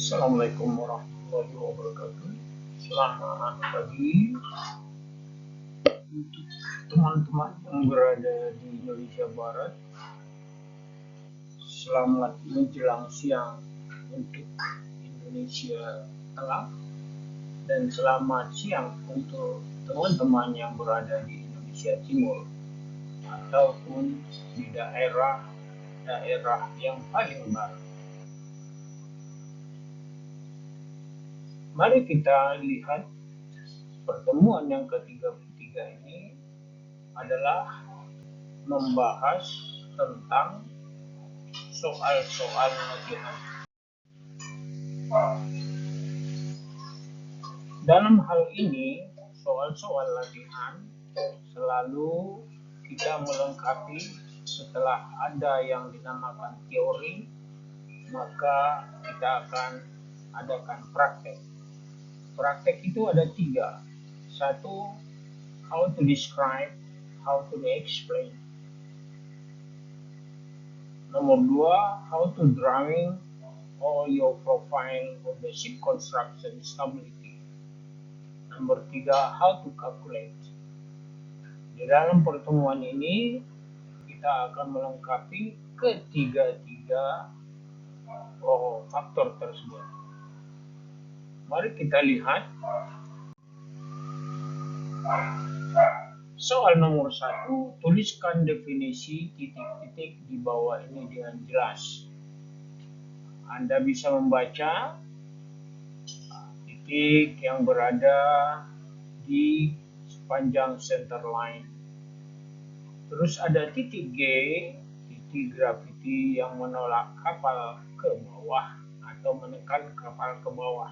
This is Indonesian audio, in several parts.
Assalamualaikum warahmatullahi wabarakatuh. Selamat pagi untuk teman-teman yang berada di Indonesia Barat. Selamat menjelang siang untuk Indonesia Tengah, dan selamat siang untuk teman-teman yang berada di Indonesia Timur ataupun di daerah yang paling barat. Mari kita lihat pertemuan yang ke-33 ini adalah membahas tentang soal-soal latihan. Dalam hal ini, soal-soal latihan selalu kita melengkapi setelah ada yang dinamakan teori, maka kita akan adakan praktek. Praktek itu ada 3. 1, how to describe, how to explain. Nomor 2, how to drawing all your profile of the ship construction stability. Nomor 3, how to calculate. Di dalam pertemuan ini kita akan melengkapi ketiga-tiga faktor tersebut. Mari kita lihat soal nomor 1, tuliskan definisi titik-titik di bawah ini dengan jelas. Anda bisa membaca titik yang berada di sepanjang center line. Terus ada titik G, titik gravity yang menolak kapal ke bawah atau menekan kapal ke bawah.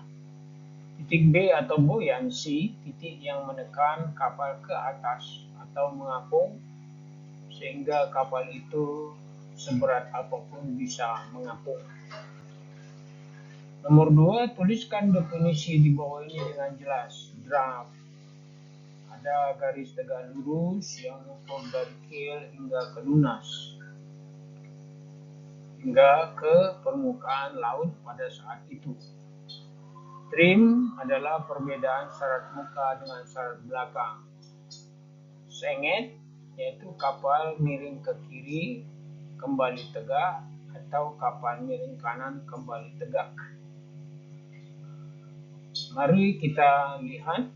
Titik B atau buoyancy, titik yang menekan kapal ke atas atau mengapung sehingga kapal itu seberat apapun bisa mengapung. Nomor 2, tuliskan definisi di bawah ini dengan jelas. Draft. Ada garis tegak lurus yang mengukur dari keel hingga ke lunas, hingga ke permukaan laut pada saat itu. Trim adalah perbedaan syarat muka dengan syarat belakang. Senget yaitu kapal miring ke kiri kembali tegak atau kapal miring kanan kembali tegak. Mari kita lihat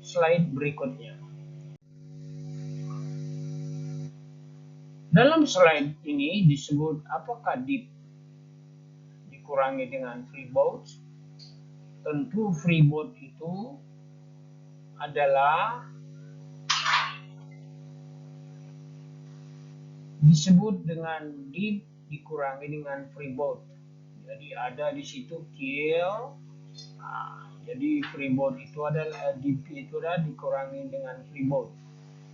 slide berikutnya. Dalam slide ini disebut apakah dip dikurangi dengan freeboard. Tentu freeboard itu adalah disebut dengan dip dikurangi dengan freeboard. Jadi ada di situ keel. Jadi freeboard itu adalah dip itu adalah dikurangi dengan freeboard.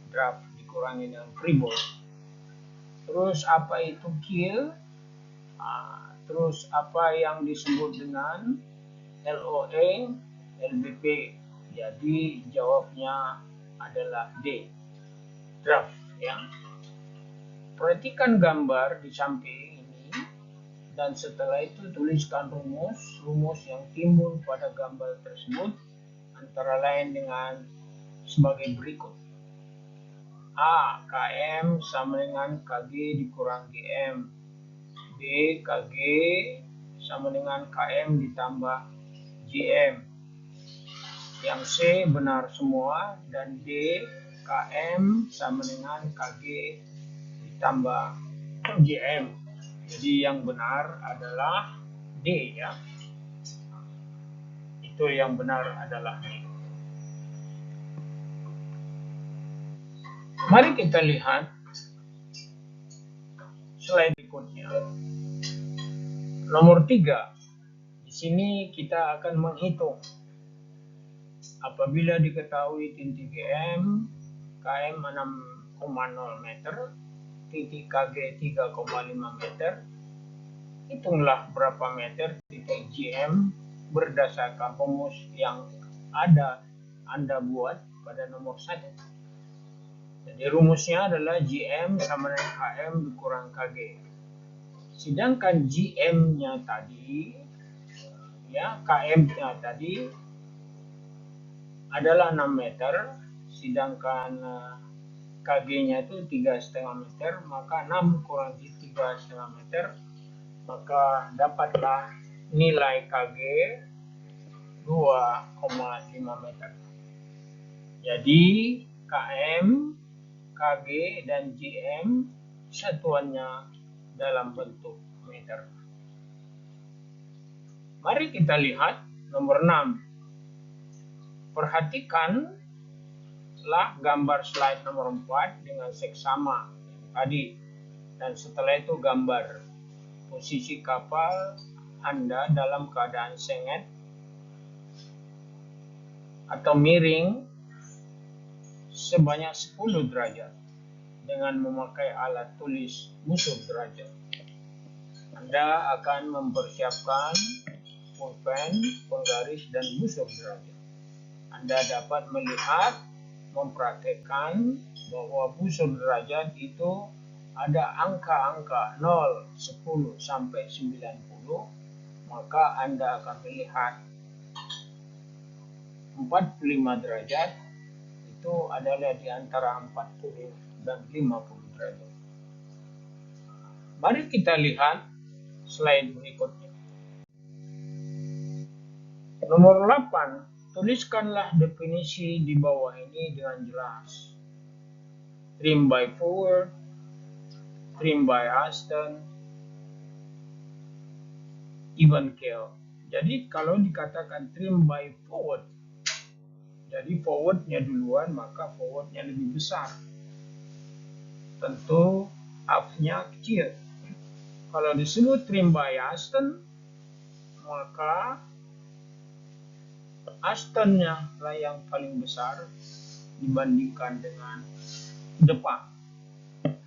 Draft dikurangi dengan freeboard. Terus apa itu keel? Terus apa yang disebut dengan LOA, LBP? Jadi jawabnya adalah D. Draft ya. Perhatikan gambar di samping ini dan setelah itu tuliskan rumus yang timbul pada gambar tersebut antara lain dengan sebagai berikut. A. KM sama dengan KG dikurang GM. B. KG sama dengan KM ditambah GM. Yang C benar semua dan D. KM sama dengan KG ditambah GM. Jadi yang benar adalah D ya. Itu yang benar adalah D. Mari kita lihat slide berikutnya. Nomor 3. Di sini kita akan menghitung. Apabila diketahui titik GM, KM 6,0 meter, titik KG 3,5 meter, hitunglah berapa meter titik GM berdasarkan rumus yang ada Anda buat pada nomor 1. Jadi rumusnya adalah GM sama dengan KM dikurang KG. Sedangkan GM-nya tadi ya, KM-nya tadi adalah 6 meter, sedangkan KG-nya itu 3,5 meter, maka 6 kurang 3,5 meter, maka dapatlah nilai KG 2,5 meter. Jadi KM, KG, dan GM satuannya dalam bentuk meter. Mari kita lihat nomor 6. Perhatikanlah gambar slide nomor 4 dengan seksama tadi. Dan setelah itu gambar posisi kapal Anda dalam keadaan sengit atau miring sebanyak 10 derajat dengan memakai alat tulis busur derajat. Anda akan mempersiapkan pulpen, penggaris, dan busur derajat. Anda dapat melihat, mempraktekkan bahwa busur derajat itu ada angka-angka 0, 10, sampai 90, maka Anda akan melihat 45 derajat itu adalah di antara 40 dan 50 derajat. Mari kita lihat slide berikutnya. Nomor 8, tuliskanlah definisi di bawah ini dengan jelas. Trim by forward, trim by astern, even keel. Jadi kalau dikatakan trim by forward, jadi forwardnya duluan, maka forwardnya lebih besar. Tentu aft-nya kecil. Kalau disebut trim by astern, maka astern-nya lah yang paling besar dibandingkan dengan depan.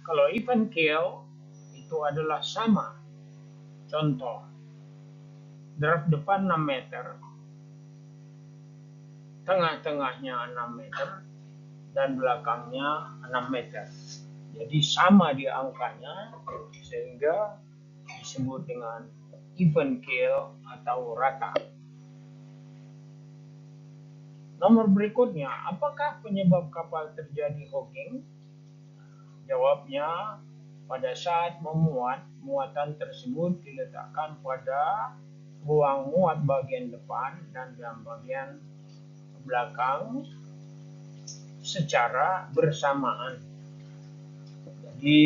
Kalau even keel itu adalah sama. Contoh, draft depan 6 meter, tengah-tengahnya 6 meter, dan belakangnya 6 meter. Jadi sama di angkanya, sehingga disebut dengan even keel atau rata. Nomor berikutnya, apakah penyebab kapal terjadi hogging? Jawabnya, pada saat memuat, muatan tersebut diletakkan pada ruang muat bagian depan dan bagian belakang secara bersamaan. Jadi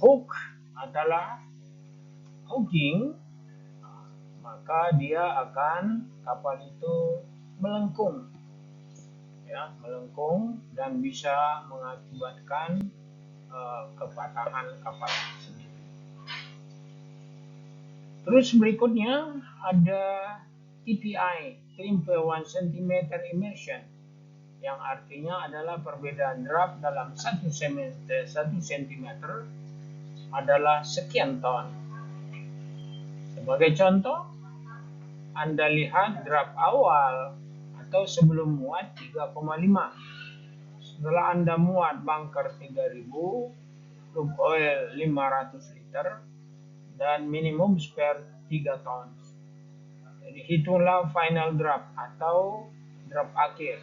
hook adalah hogging, maka dia akan kapal itu melengkung, ya, melengkung dan bisa mengakibatkan kepatahan kapal sendiri. Terus berikutnya ada TPI, trim per 1 cm immersion, yang artinya adalah perbedaan draft dalam 1 cm adalah sekian ton. Sebagai contoh, Anda lihat draft awal atau sebelum muat 3,5. Setelah Anda muat bunker 3000, lube oil 500 liter, dan minimum spare 3 ton. Jadi hitunglah final draft atau draft akhir.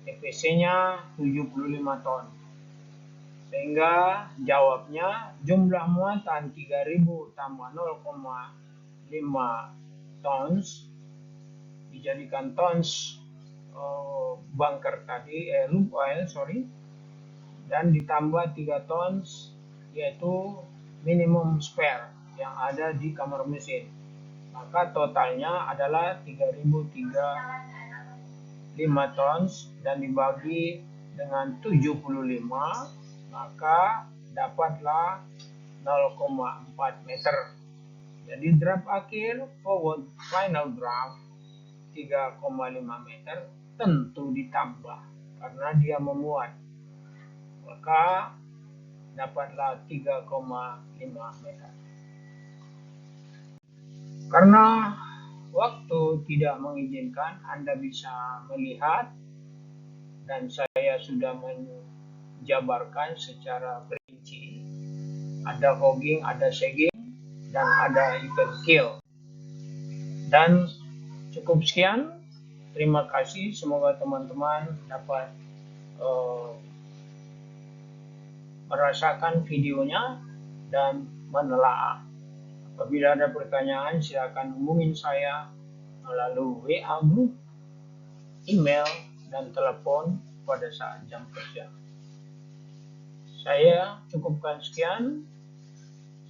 TPC-nya 75 ton. Sehingga jawabnya jumlah muatan 3000 tambah 0,5 tons dijadikan tons bunker tadi, lube oil, dan ditambah 3 tons yaitu minimum spare yang ada di kamar mesin. Maka totalnya adalah 3005 tons dan dibagi dengan 75, maka dapatlah 0,4 meter. Jadi draft akhir forward final draft 3,5 meter tentu ditambah karena dia memuat, maka dapatlah 3,5 meter. Karena waktu tidak mengizinkan, Anda bisa melihat dan saya sudah menjabarkan secara perinci. Ada hogging, ada sagging, dan ada even keel. Dan cukup sekian. Terima kasih. Semoga teman-teman dapat merasakan videonya dan menelaah. Apabila ada pertanyaan, silakan hubungin saya melalui WA group, email, dan telepon pada saat jam kerja. Saya cukupkan sekian.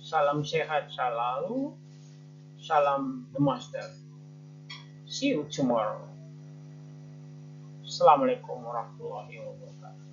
Salam sehat selalu. Salam The Master. See you tomorrow. Assalamualaikum warahmatullahi wabarakatuh.